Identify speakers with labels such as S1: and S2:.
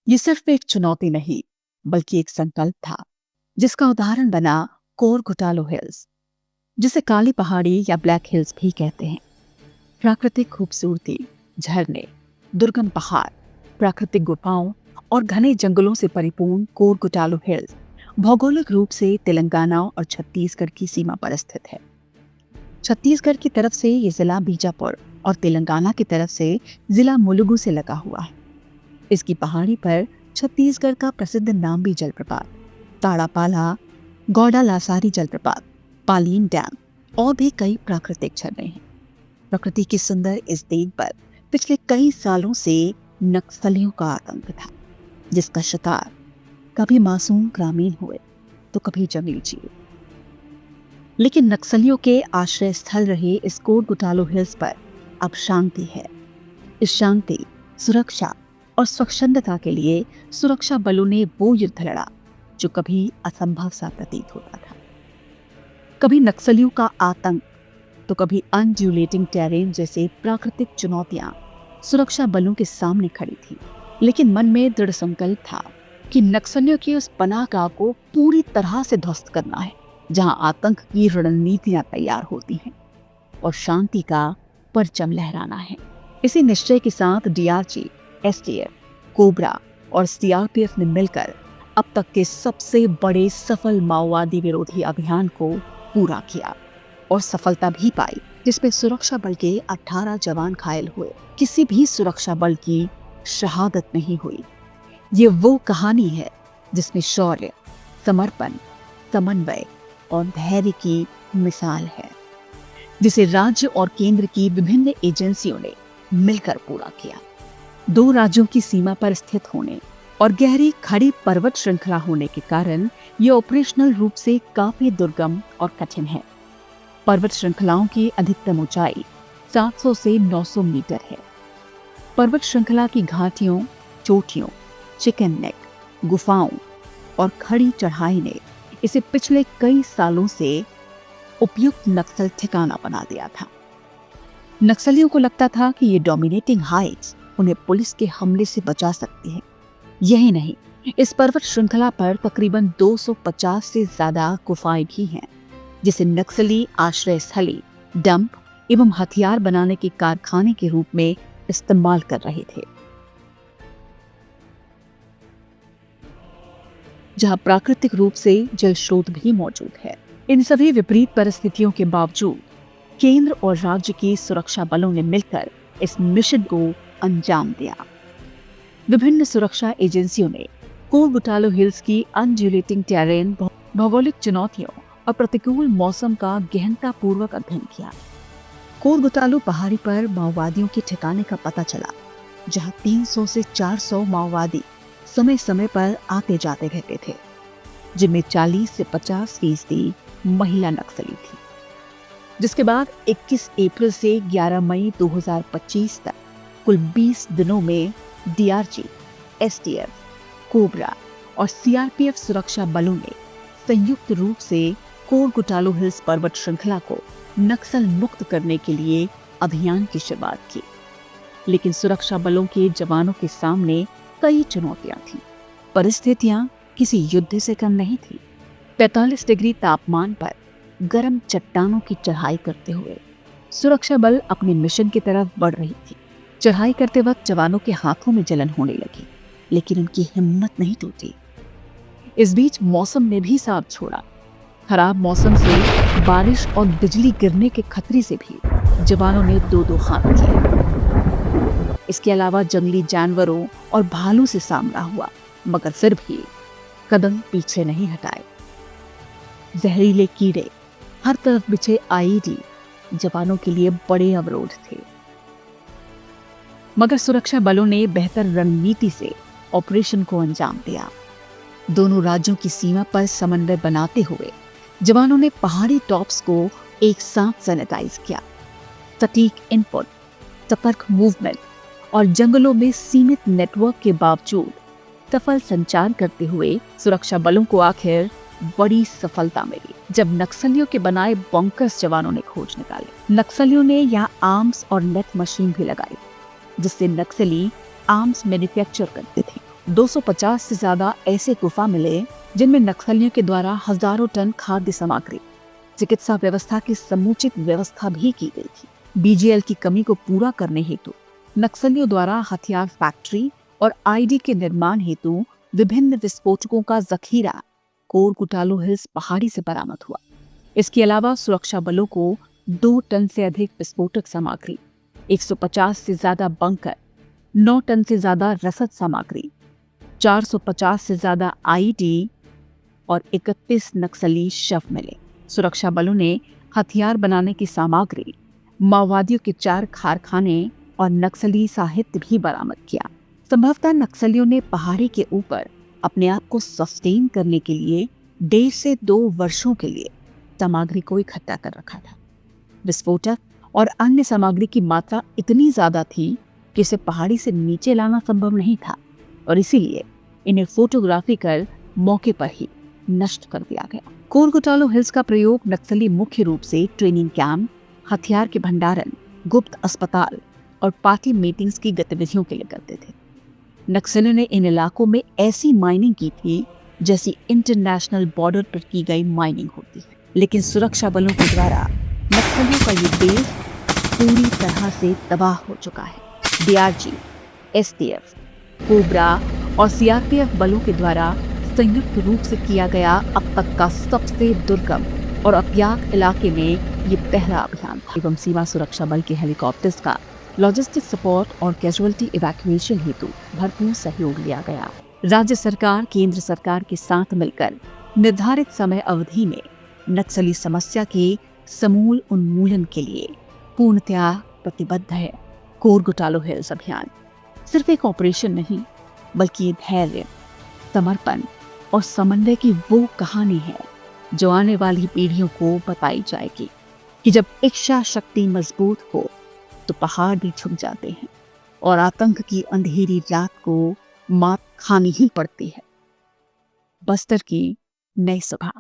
S1: ये सिर्फ एक चुनौती नहीं, बल्कि एक संकल्प था, जिसका उदाहरण बना कोरगुटालो हिल्स, जिसे काली पहाड़ी या ब्लैक हिल्स भी कहते हैं। प्राकृतिक खूबसूरती, झरने, दुर्गम पहाड़, प्राकृतिक गुफाओं और घने जंगलों से परिपूर्ण कोरगुटालो हिल्स भौगोलिक रूप से तेलंगाना और छत्तीसगढ़ की सीमा पर स्थित है। छत्तीसगढ़ की तरफ से ये जिला बीजापुर और तेलंगाना की तरफ से जिला मुलुगु से लगा हुआ है। इसकी पहाड़ी पर छत्तीसगढ़ का प्रसिद्ध नाम्बी जलप्रपात, ताड़ापाला, गौड़ा लासारी जलप्रपात, पालीन डैम और भी कई प्राकृतिक झरने हैं। प्रकृति की सुंदर इस देन पर पिछले कई सालों से नक्सलियों का आतंक था, जिसका शिकार कभी मासूम ग्रामीण हुए तो कभी जंगली जीव। लेकिन नक्सलियों के आश्रय स्थल रहे इस कोरगुटालो हिल्स पर अब शांति है। इस शांति, सुरक्षा और स्वच्छंदता के लिए सुरक्षा बलों ने वो युद्ध लड़ा जो कभी असंभव सा प्रतीत होता था। कभी नक्सलियों का आतंक तो कभी अनड्यूलेटिंग टेरेन जैसे प्राकृतिक चुनौतियां सुरक्षा बलों के सामने खड़ी थी। लेकिन मन में दृढ़ संकल्प था कि नक्सलियों की उस पनाहगाह को पूरी तरह से ध्वस्त करना है, जहां आतंक की रणनीतियां तैयार होती हैं और शांति का परचम लहराना है। इसी निश्चय के साथ डीआरजी, एसटीएफ, कोबरा और सीआरपीएफ ने मिलकर अब तक के सबसे बड़े सफल माओवादी विरोधी अभियान को पूरा किया और सफलता भी पाई, जिसमें सुरक्षा बल के 18 जवान घायल हुए। किसी भी सुरक्षा बल की शहादत नहीं हुई। ये वो कहानी है जिसमें शौर्य, समर्पण, समन्वय और धैर्य की मिसाल है, जिसे राज्य और केंद्र की विभिन्न एजेंसियों ने मिलकर पूरा किया। दो राज्यों की सीमा पर स्थित होने और गहरी खड़ी पर्वत श्रृंखला होने के कारण यह ऑपरेशनल रूप से काफी दुर्गम और कठिन है। पर्वत श्रृंखलाओं की अधिकतम ऊंचाई 700 से 900 मीटर है। पर्वत श्रृंखला की घाटियों, चोटियों, चिकन नेक, गुफाओं और खड़ी चढ़ाई ने इसे पिछले कई सालों से उपयुक्त नक्सल ठिकाना बना दिया था। नक्सलियों को लगता था कि ये डोमिनेटिंग हाइट्स उन्हें पुलिस के हमले से बचा सकती है। यही नहीं, इस पर्वत श्रृंखला पर तकरीबन 250 से ज्यादा गुफाएं भी हैं, जिसे नक्सली आश्रय स्थली, डंप एवं हथियार बनाने के कारखाने के रूप में इस्तेमाल कर रहे थे। जहां प्राकृतिक रूप से जल स्रोत भी मौजूद है। इन सभी विपरीत परिस्थितियों के बावजूद केंद्र और राज्य की सुरक्षा बलों ने मिलकर इस मिशन को अंजाम दिया। विभिन्न सुरक्षा एजेंसियों ने कोरगुटालो हिल्स की अनड्यूलेटिंग टेरेन, भौगोलिक चुनौतियों और प्रतिकूल मौसम का गहनतापूर्वक अध्ययन किया। कोरगुटालो पहाड़ी पर माओवादियों के ठिकाने का पता चला, जहां 300 से 400 माओवादी समय समय पर आते जाते रहते थे, जिनमें 40 से 50% महिला नक्सली थी। जिसके बाद 21 अप्रैल से 11 मई 2025 तक कुल 20 दिनों में डीआरजी, एसटीएफ, कोबरा और सीआरपीएफ सुरक्षा बलों ने संयुक्त रूप से कोरगुटालो हिल्स पर्वत श्रृंखला को नक्सल मुक्त करने के लिए अभियान की शुरुआत की। लेकिन सुरक्षा बलों के जवानों के सामने कई चुनौतियां थीं। परिस्थितियां किसी युद्ध से कम नहीं थी। 45 डिग्री तापमान पर गर्म चट्टानों की चढ़ाई करते हुए सुरक्षा बल अपने मिशन की तरफ बढ़ रही थी। चढ़ाई करते वक्त जवानों के हाथों में जलन होने लगी, लेकिन उनकी हिम्मत नहीं टूटी। इस बीच मौसम ने भी साथ छोड़ा। खराब मौसम से बारिश और बिजली गिरने के खतरे से भी जवानों ने दो हाथ किए। इसके अलावा जंगली जानवरों और भालू से सामना हुआ, मगर फिर भी कदम पीछे नहीं हटाए। जहरीले कीड़े, हर तरफ बिछे आईडी जवानों के लिए बड़े अवरोध थे। मगर सुरक्षा बलों ने बेहतर रणनीति से ऑपरेशन को अंजाम दिया। दोनों राज्यों की सीमा पर समन्वय बनाते हुए जवानों ने पहाड़ी टॉप्स को एक साथ सैनिटाइज किया। सटीक इनपुट, सतर्क मूवमेंट और जंगलों में सीमित नेटवर्क के बावजूद सफल संचार करते हुए सुरक्षा बलों को आखिर बड़ी सफलता मिली, जब नक्सलियों के बनाए बंकर्स जवानों ने खोज निकाले। नक्सलियों ने यहाँ आर्म्स और नेट मशीन भी लगाई, जिससे नक्सली आर्म्स मैन्युफैक्चर करते थे 250 से ज्यादा ऐसे गुफा मिले जिनमें नक्सलियों के द्वारा हजारों टन खाद्य सामग्री, चिकित्सा व्यवस्था की समुचित व्यवस्था भी की गई थी। बीजीएल की कमी को पूरा करने हेतु नक्सलियों द्वारा हथियार फैक्ट्री और आईडी के निर्माण हेतु विभिन्न विस्फोटकों का जखीरा कोरगुटालो हिल्स पहाड़ी से बरामद हुआ। इसके अलावा सुरक्षा बलों को 2 टन से अधिक विस्फोटक सामग्री, 150 से ज्यादा बंकर, 9 टन से ज्यादा रसद सामग्री, 450 से ज्यादा आईडी और 31 नक्सली शव मिले। सुरक्षा बलों ने हथियार बनाने की सामग्री, माओवादियों के 4 कारखाने और नक्सली साहित्य भी बरामद किया। संभवतः नक्सलियों ने पहाड़ी के ऊपर अपने आप को सस्टेन करने के लिए 1.5 से 2 वर्षों के लिए सामग्री को इकट्ठा कर रखा था। विस्फोटक और अन्य सामग्री की मात्रा इतनी ज्यादा थी कि इसे पहाड़ी से नीचे लाना संभव नहीं था और इसीलिए इन्हें फोटोग्राफी कर मौके पर ही नष्ट कर दिया गया। कोरगुटालो हिल्स का प्रयोग नक्सली मुख्य रूप से ट्रेनिंग कैंप, हथियार के भंडारण, गुप्त अस्पताल और पार्टी मीटिंग्स की गतिविधियों के लिए करते थे। नक्सलियों ने इन इलाकों में ऐसी माइनिंग की थी जैसी इंटरनेशनल बॉर्डर पर की गई माइनिंग होती है, लेकिन सुरक्षा बलों के द्वारा नक्सलियों का ये देश पूरी तरह से तबाह हो चुका है। डीआरजी, एसटीएफ, कोबरा और सीआरपीएफ बलों के द्वारा संयुक्त रूप से किया गया अब तक का सबसे दुर्गम और अज्ञात इलाके में ये पहला अभियान था एवं सीमा सुरक्षा बल के हेलीकॉप्टर्स का लॉजिस्टिक सपोर्ट और कैजुअलिटी इवैक्यूएशन हेतु भरपूर सहयोग लिया गया। राज्य सरकार केंद्र सरकार के साथ मिलकर निर्धारित समय अवधि में नक्सली समस्या के समूल उन्मूलन के लिए पूर्णतया प्रतिबद्ध है। कोरगुटालो हिल्स अभियान सिर्फ एक ऑपरेशन नहीं, बल्कि धैर्य, समर्पण और समन्वय की वो कहानी है जो आने वाली पीढ़ियों को बताई जाएगी कि जब इच्छा शक्ति मजबूत हो तो पहाड़ भी झुक जाते हैं और आतंक की अंधेरी रात को मात खानी ही पड़ती है। बस्तर की नई सुबह।